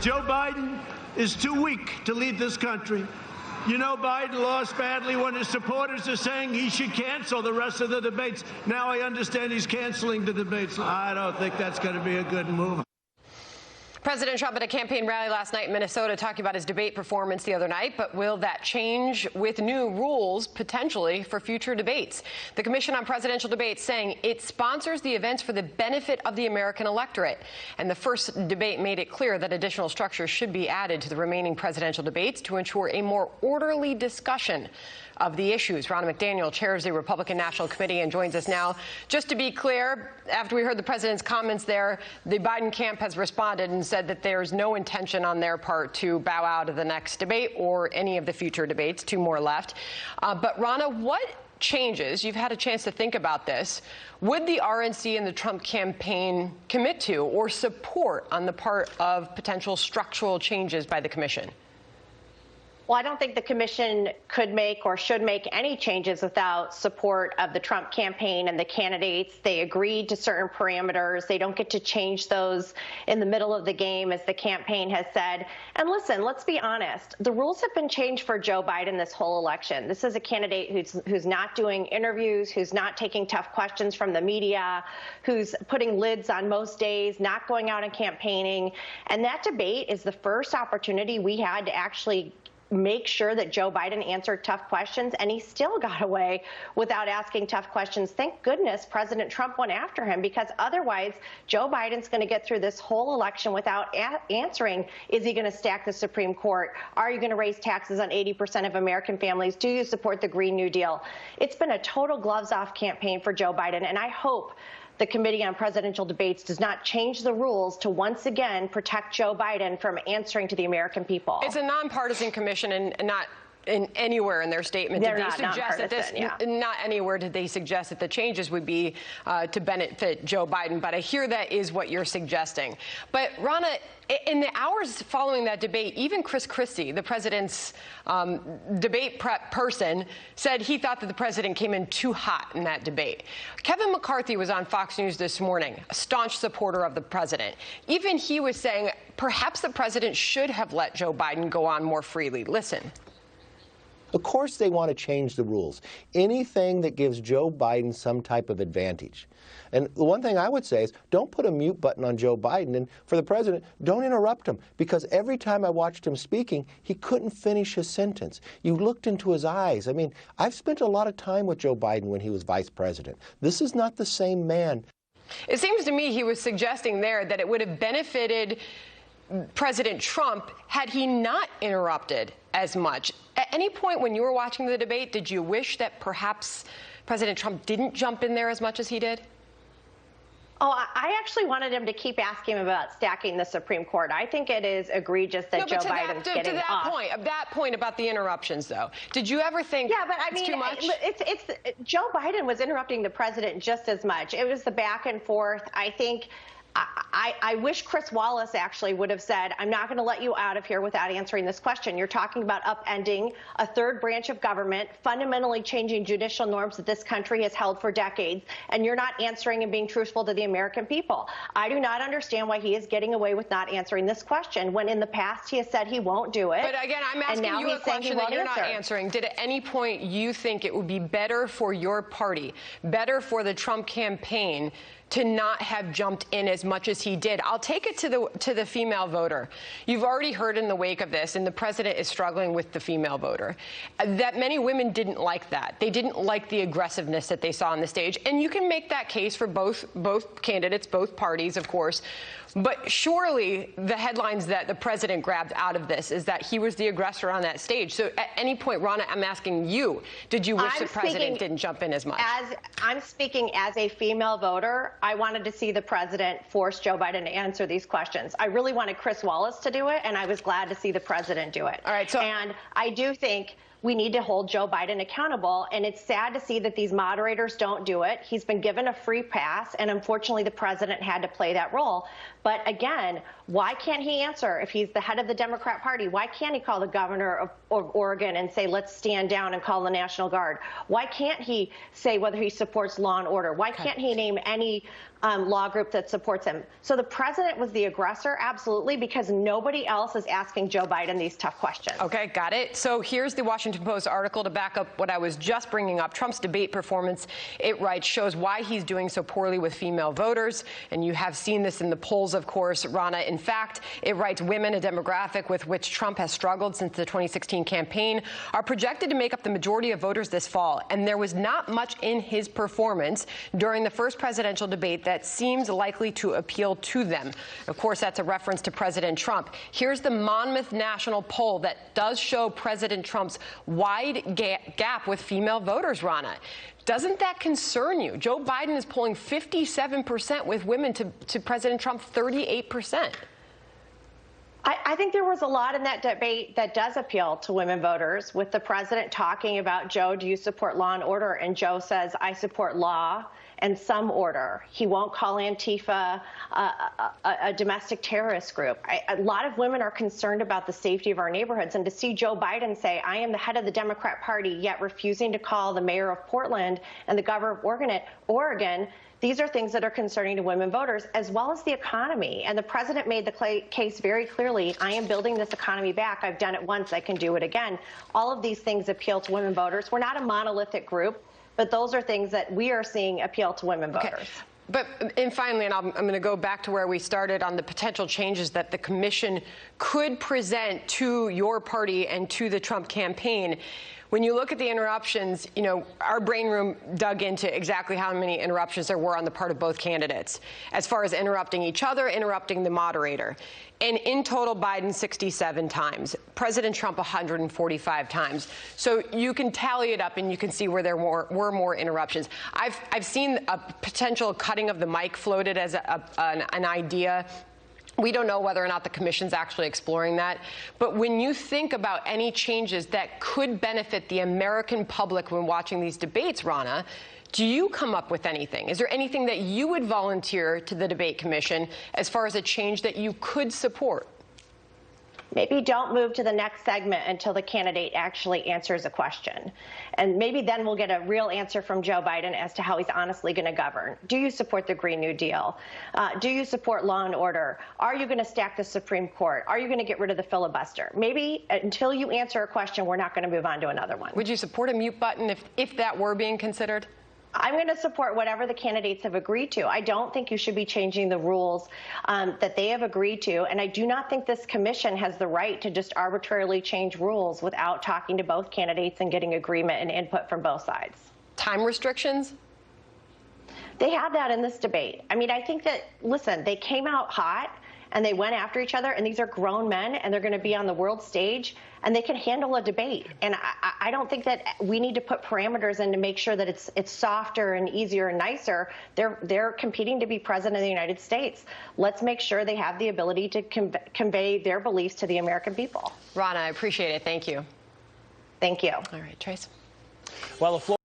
Joe Biden is too weak to lead this country. You know, Biden lost badly when his supporters are saying he should cancel the rest of the debates. Now I understand he's canceling the debates. I don't think that's going to be a good move. President Trump at a campaign rally last night in Minnesota talking about his debate performance the other night, but will that change with new rules potentially for future debates? The Commission on Presidential Debates saying it sponsors the events for the benefit of the American electorate. And the first debate made it clear that additional structures should be added to the remaining presidential debates to ensure a more orderly discussion of the issues. Ronna McDaniel chairs the Republican National Committee and joins us now. Just to be clear, after we heard the president's comments there, the Biden camp has responded and said that there's no intention on their part to bow out of the next debate or any of the future debates. Two more left. But Ronna, what changes, you've had a chance to think about this, would the RNC and the Trump campaign commit to or support on the part of potential structural changes by the commission? Well, I don't think the commission could make or should make any changes without support of the Trump campaign and the candidates. They agreed to certain parameters. They don't get to change those in the middle of the game, as the campaign has said. And listen, let's be honest. The rules have been changed for Joe Biden this whole election. This is a candidate who's not doing interviews, who's not taking tough questions from the media, who's putting lids on most days, not going out and campaigning. And that debate is the first opportunity we had to actually make sure that Joe Biden answered tough questions, and he still got away without asking tough questions. Thank goodness President Trump went after him, because otherwise Joe Biden's going to get through this whole election without answering, is he going to stack the Supreme Court? Are you going to raise taxes on 80% of American families? Do you support the Green New Deal? It's been a total gloves-off campaign for Joe Biden, and I hope the Committee on Presidential Debates does not change the rules to once again protect Joe Biden from answering to the American people. It's a nonpartisan commission and not in anywhere in their statement They're did they not suggest that this, not anywhere did they suggest that the changes would be to benefit Joe Biden. But I hear that is what you're suggesting. But Ronna, in the hours following that debate, even Chris Christie, the president's debate prep person, said he thought that the president came in too hot in that debate. Kevin McCarthy was on Fox News this morning, a staunch supporter of the president. Even he was saying perhaps the president should have let Joe Biden go on more freely. Listen. Of course they want to change the rules. Anything that gives Joe Biden some type of advantage. And the one thing I would say is don't put a mute button on Joe Biden. And for the president, don't interrupt him. Because every time I watched him speaking, he couldn't finish his sentence. You looked into his eyes. I mean, I've spent a lot of time with Joe Biden when he was vice president. This is not the same man. It seems to me he was suggesting there that it would have benefited President Trump had he not interrupted as much. At any point when you were watching the debate, did you wish that perhaps President Trump didn't jump in there as much as he did? Oh, I actually wanted him to keep asking him about stacking the Supreme Court. I think it is egregious that Joe Biden's getting off. That point about the interruptions, though, did you ever think it's too much? Joe Biden was interrupting the president just as much. It was the back and forth. I think I wish Chris Wallace actually would have said, I'm not going to let you out of here without answering this question. You're talking about upending a third branch of government, fundamentally changing judicial norms that this country has held for decades, and you're not answering and being truthful to the American people. I do not understand why he is getting away with not answering this question when in the past he has said he won't do it. But again, I'm asking you a question that you're not answering. Did at any point you think it would be better for your party, better for the Trump campaign, to not have jumped in as much as he did? I'll take it to the female voter. You've already heard in the wake of this, and the president is struggling with the female voter, that many women didn't like that. They didn't like the aggressiveness that they saw on the stage. And you can make that case for both candidates, both parties, of course. But surely the headlines that the president grabbed out of this is that he was the aggressor on that stage. So at any point, Ronna, I'm asking you, did you wish the president didn't jump in as much? I'm speaking as a female voter. I wanted to see the president force Joe Biden to answer these questions. I really wanted Chris Wallace to do it, and I was glad to see the president do it. All right. And I do think we need to hold Joe Biden accountable, and it's sad to see that these moderators don't do it. He's been given a free pass, and unfortunately the president had to play that role. But again, why can't he answer if he's the head of the Democrat Party? Why can't he call the governor of Oregon and say, let's stand down and call the National Guard? Why can't he say whether he supports law and order? Why can't he name any law group that supports him. So the president was the aggressor, absolutely, because nobody else is asking Joe Biden these tough questions. Okay, got it. So here's the Washington Post article to back up what I was just bringing up. Trump's debate performance, it writes, shows why he's doing so poorly with female voters. And you have seen this in the polls, of course, Rana. In fact, it writes women, a demographic with which Trump has struggled since the 2016 campaign, are projected to make up the majority of voters this fall. And there was not much in his performance during the first presidential debate that seems likely to appeal to them. Of course, that's a reference to President Trump. Here's the Monmouth National poll that does show President Trump's wide gap with female voters, Rana. Doesn't that concern you? Joe Biden is polling 57% with women to President Trump 38%. I think there was a lot in that debate that does appeal to women voters, with the president talking about, Joe, do you support law and order? And Joe says, I support law and some order. He won't call Antifa a domestic terrorist group. A lot of women are concerned about the safety of our neighborhoods. And to see Joe Biden say, I am the head of the Democrat Party, yet refusing to call the mayor of Portland and the governor of Oregon, these are things that are concerning to women voters, as well as the economy. And the president made the case very clearly, I am building this economy back. I've done it once. I can do it again. All of these things appeal to women voters. We're not a monolithic group, but those are things that we are seeing appeal to women voters. But finally, and I'm going to go back to where we started on the potential changes that the commission could present to your party and to the Trump campaign. When you look at the interruptions, you know, our brain room dug into exactly how many interruptions there were on the part of both candidates, as far as interrupting each other, interrupting the moderator. And in total, Biden 67 times, President Trump 145 times. So you can tally it up and you can see where there were more interruptions. I've seen a potential cutting of the mic floated as an idea. We don't know whether or not the commission's actually exploring that. But when you think about any changes that could benefit the American public when watching these debates, Rana, do you come up with anything? Is there anything that you would volunteer to the debate commission as far as a change that you could support? Maybe don't move to the next segment until the candidate actually answers a question. And maybe then we'll get a real answer from Joe Biden as to how he's honestly going to govern. Do you support the Green New Deal? Do you support law and order? Are you going to stack the Supreme Court? Are you going to get rid of the filibuster? Maybe until you answer a question, we're not going to move on to another one. Would you support a mute button if that were being considered? I'm going to support whatever the candidates have agreed to. I don't think you should be changing the rules that they have agreed to. And I do not think this commission has the right to just arbitrarily change rules without talking to both candidates and getting agreement and input from both sides. Time restrictions? They had that in this debate. I mean, I think that, listen, they came out hot and they went after each other, and these are grown men, and they're going to be on the world stage, and they can handle a debate. And I don't think that we need to put parameters in to make sure that it's softer and easier and nicer. They're competing to be president of the United States. Let's make sure they have the ability to convey their beliefs to the American people. Rana, I appreciate it. Thank you. Thank you. All right, Trace. Well, the floor